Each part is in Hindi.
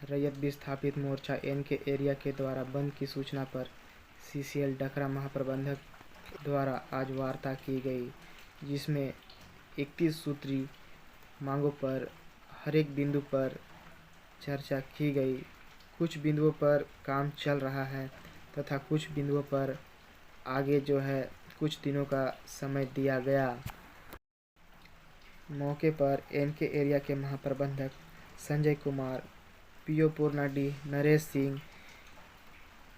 रैयत विस्थापित मोर्चा एनके एरिया के द्वारा बंद की सूचना पर सीसीएल डकरा महाप्रबंधक द्वारा आज वार्ता की गई, जिसमें 31 सूत्री मांगों पर हर एक बिंदु पर चर्चा की गई। कुछ बिंदुओं पर काम चल रहा है तथा कुछ बिंदुओं पर आगे कुछ दिनों का समय दिया गया। मौके पर एनके एरिया के महाप्रबंधक Sanjay Kumar, PO Purnadi Naresh Singh,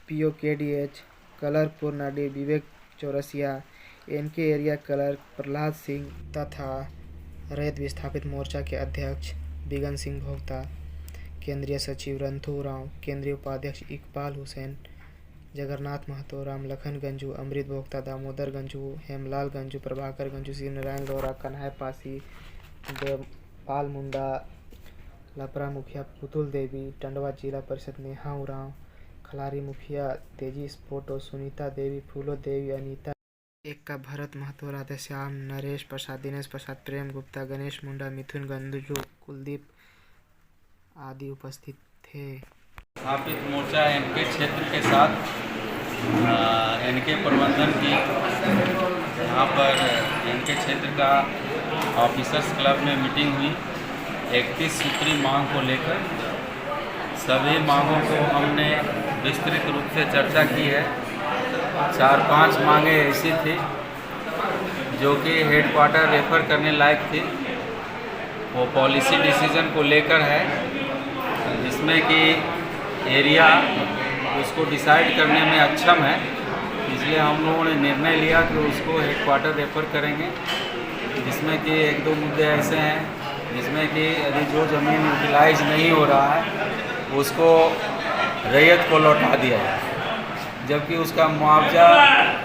PO KDH कलर पूर्णाडी विवेक चौरसिया, एनके एरिया कलर प्रहलाद सिंह तथा रैयत विस्थापित मोर्चा के अध्यक्ष बिगन सिंह भोक्ता, केंद्रीय सचिव रंथू राव, केंद्रीय उपाध्यक्ष इकबाल हुसैन, जगन्नाथ महतो, रामलखन गंजू, अमृत भोक्ता, दामोदर गंजू, हेमलाल गंजू, प्रभाकर गंजू, श्री नारायण लोरा, कन्हैया पासी, देवपाल मुंडा, लपरा मुखिया पुतुल देवी, टंडवा जिला परिषद नेहा उरांव, खलारी मुखिया तेजी स्पोटो, सुनीता देवी, फूलो देवी, अनीता एक्का, भरत महतो, राधेश्याम, नरेश प्रसाद, दिनेश प्रसाद, प्रेम गुप्ता, गणेश मुंडा, मिथुन गंजू, कुलदीप आदि उपस्थित थे। स्थापित मोर्चा एनके क्षेत्र के साथ एनके प्रबंधन की यहाँ पर एनके क्षेत्र का ऑफिसर्स क्लब में मीटिंग हुई। 31 सूत्री मांग को लेकर सभी मांगों को हमने विस्तृत रूप से चर्चा की है। 4-5 मांगें ऐसी थी जो कि हेडक्वार्टर रेफर करने लायक थी। वो पॉलिसी डिसीजन को लेकर है, जिसमें कि एरिया उसको डिसाइड करने में अक्षम है, इसलिए हम लोगों ने निर्णय लिया कि उसको हेडक्वार्टर रेफर करेंगे। जिसमें कि 1-2 मुद्दे ऐसे हैं जिसमें कि यदि जो ज़मीन यूटिलाइज नहीं हो रहा है उसको रैयत को लौटा दिया जाए, जबकि उसका मुआवजा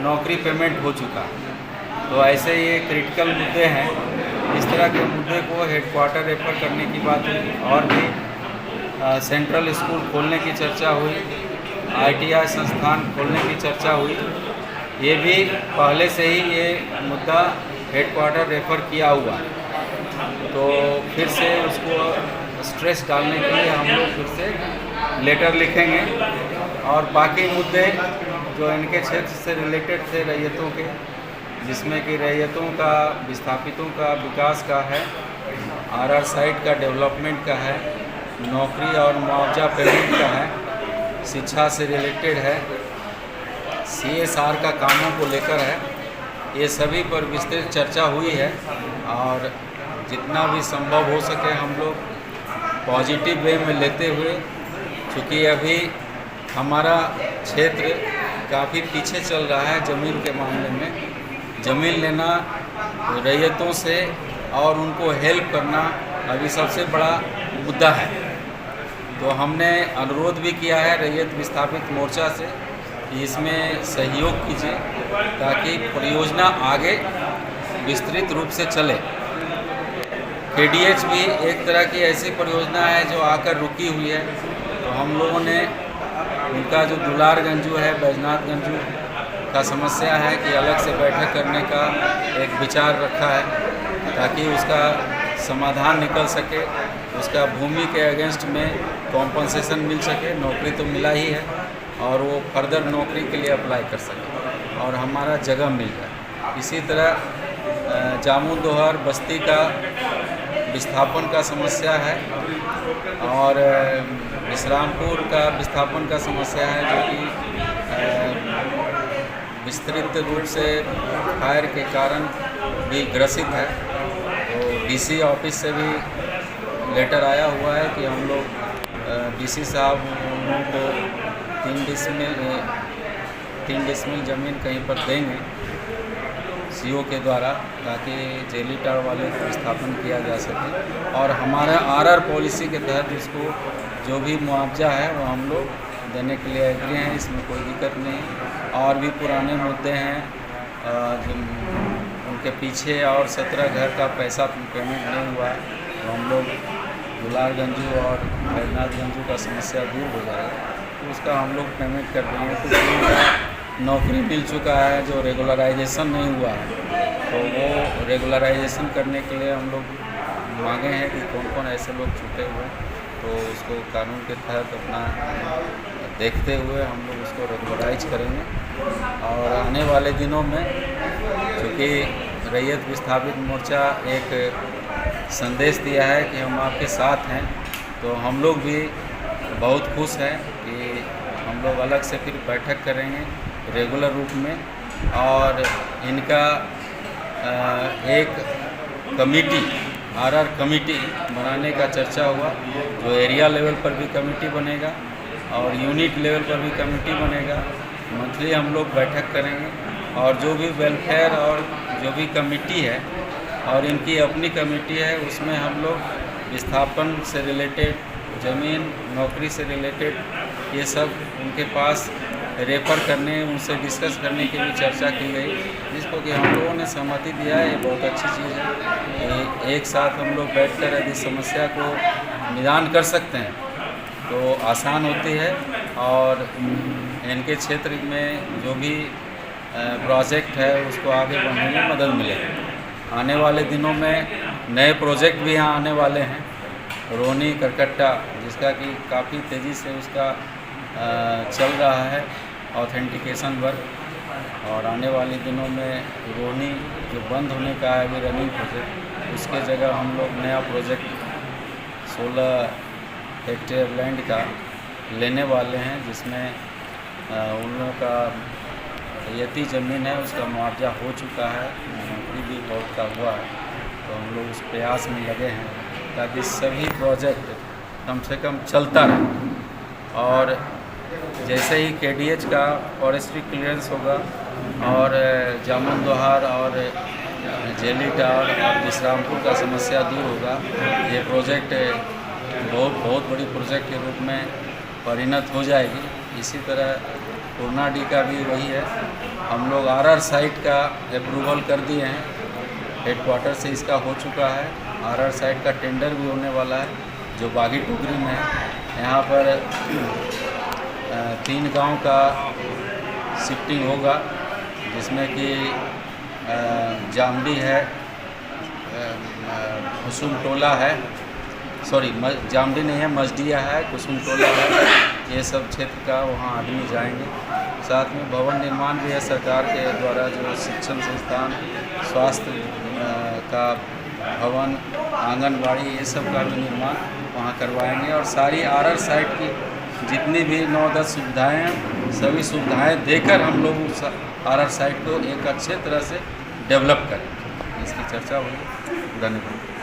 नौकरी पेमेंट हो चुका है। तो ऐसे ये क्रिटिकल मुद्दे हैं। इस तरह के मुद्दे को हेडक्वार्टर रेफर करने की बात हुई। और भी सेंट्रल स्कूल खोलने की चर्चा हुई, ITI संस्थान खोलने की चर्चा हुई। ये भी पहले से ही ये मुद्दा हेडक्वार्टर रेफर किया हुआ है, तो फिर से उसको स्ट्रेस डालने के लिए हम लोग फिर से लेटर लिखेंगे। और बाकी मुद्दे जो इनके क्षेत्र से रिलेटेड थे रैयतों के, जिसमें कि रैयतों का विस्थापितों का विकास का है, RR साइट का डेवलपमेंट का है, नौकरी और मुआवजा पेमेंट का है, शिक्षा से रिलेटेड है, CSR का कामों को लेकर है, ये सभी पर विस्तृत चर्चा हुई है। और जितना भी संभव हो सके हम लोग पॉजिटिव वे में लेते हुए, चूँकि अभी हमारा क्षेत्र काफ़ी पीछे चल रहा है ज़मीन के मामले में। ज़मीन लेना रैयतों से और उनको हेल्प करना अभी सबसे बड़ा मुद्दा है। तो हमने अनुरोध भी किया है रैयत विस्थापित मोर्चा से कि इसमें सहयोग कीजिए ताकि परियोजना आगे विस्तृत रूप से चले। KDH भी एक तरह की ऐसी परियोजना है जो आकर रुकी हुई है, तो हम लोगों ने उनका जो दुलार गंजू है, बैजनाथ गंजू का समस्या है कि अलग से बैठक करने का एक विचार रखा है ताकि उसका समाधान निकल सके, उसका भूमि के अगेंस्ट में कॉम्पनसेशन मिल सके। नौकरी तो मिला ही है और वो फर्दर नौकरी के लिए अप्लाई कर सके और हमारा जगह मिल जाए। इसी तरह जामुन दोहर बस्ती का विस्थापन का समस्या है और विश्रामपुर का विस्थापन का समस्या है, जो कि विस्तृत रूप से फायर के कारण भी ग्रसित है। तो DC ऑफिस से भी लेटर आया हुआ है कि हम लोग DC साहब उन लोगों को 3 डिसमिल ज़मीन कहीं पर देंगे CO के द्वारा, ताकि जेली टाड़ वाले को स्थापन किया जा सके। और हमारा RR पॉलिसी के तहत उसको जो भी मुआवजा है वो हम लोग देने के लिए एग्री हैं, इसमें कोई दिक्कत नहीं। और भी पुराने मुद्दे हैं, जो उनके पीछे और 17 घर का पैसा पेमेंट नहीं हुआ है, तो हम लोग दुलार गंजू और बैजनाथ गंजू का समस्या दूर हो जाएगा, तो उसका हम लोग पेमेंट कर देंगे। तो उनका नौकरी मिल चुका है, जो रेगुलराइजेशन नहीं हुआ है, तो वो रेगुलराइजेशन करने के लिए हम लोग मांगे हैं कि कौन कौन ऐसे लोग छूटे हुए हैं, तो तो उसको कानून के तहत अपना देखते हुए हम लोग उसको रेगुलराइज करेंगे। और आने वाले दिनों में चूँकि रैयत विस्थापित मोर्चा एक संदेश दिया है कि हम आपके साथ हैं, तो हम लोग भी बहुत खुश हैं कि हम लोग अलग से फिर बैठक करेंगे रेगुलर रूप में। और इनका एक कमेटी आरआर कमेटी बनाने का चर्चा हुआ, जो एरिया लेवल पर भी कमेटी बनेगा और यूनिट लेवल पर भी कमेटी बनेगा। मंथली हम लोग बैठक करेंगे और जो भी वेलफेयर और जो भी कमेटी है और इनकी अपनी कमेटी है, उसमें हम लोग विस्थापन से रिलेटेड, ज़मीन नौकरी से रिलेटेड ये सब उनके पास रेफर करने, उनसे डिस्कस करने की भी चर्चा की गई, जिसको कि हम लोगों ने सहमति दिया है। ये बहुत अच्छी चीज़ है कि एक साथ हम लोग बैठकर यदि समस्या को निदान कर सकते हैं तो आसान होती है और इनके क्षेत्र में जो भी प्रोजेक्ट है उसको आगे बढ़ने में मदद मिलेगी। आने वाले दिनों में नए प्रोजेक्ट भी यहाँ आने वाले हैं, रोनी करकट्टा, जिसका कि काफ़ी तेज़ी से उसका चल रहा है ऑथेंटिकेशन वर्क। और आने वाले दिनों में रोनी जो बंद होने का है अभी रनिंग प्रोजेक्ट, उसके जगह हम लोग नया प्रोजेक्ट 16 हेक्टेयर लैंड का लेने वाले हैं, जिसमें उन लोगों का यति ज़मीन है उसका मुआवजा हो चुका है, नौकरी भी बहुत का हुआ है। तो हम लोग उस प्रयास में लगे हैं ताकि सभी प्रोजेक्ट कम से कम चलता रहे। और जैसे ही केडीएच का फॉरेस्ट्री क्लियरेंस होगा और जामुन दोहार और जेलीटार और विश्रामपुर का समस्या दूर होगा, ये प्रोजेक्ट बहुत बड़ी प्रोजेक्ट के रूप में परिणत हो जाएगी। इसी तरह पूर्णाडी का भी वही है, हम लोग आरआर साइट का अप्रूवल कर दिए हैं, हेडक्वार्टर से इसका हो चुका है। आरआर साइट का टेंडर भी होने वाला है जो बागी टुकरी में है। यहाँ पर 3 गांव का शिफ्टिंग होगा, जिसमें कि जामडी है, कुसुम टोला है, सॉरी जामडी नहीं है, मजडिया है, कुसुम टोला है, ये सब क्षेत्र का वहाँ आदमी जाएंगे। साथ में भवन निर्माण भी है सरकार के द्वारा, जो शिक्षण संस्थान, स्वास्थ्य का भवन, आंगनबाड़ी, ये सब का भी निर्माण वहाँ करवाएंगे। और सारी आरआर साइट की जितनी भी 9-10 सुविधाएँ हैं, सभी सुविधाएं देकर हम लोग उस आरआर साइट को एक अच्छे तरह से डेवलप करें, इसकी चर्चा हुई। धन्यवाद।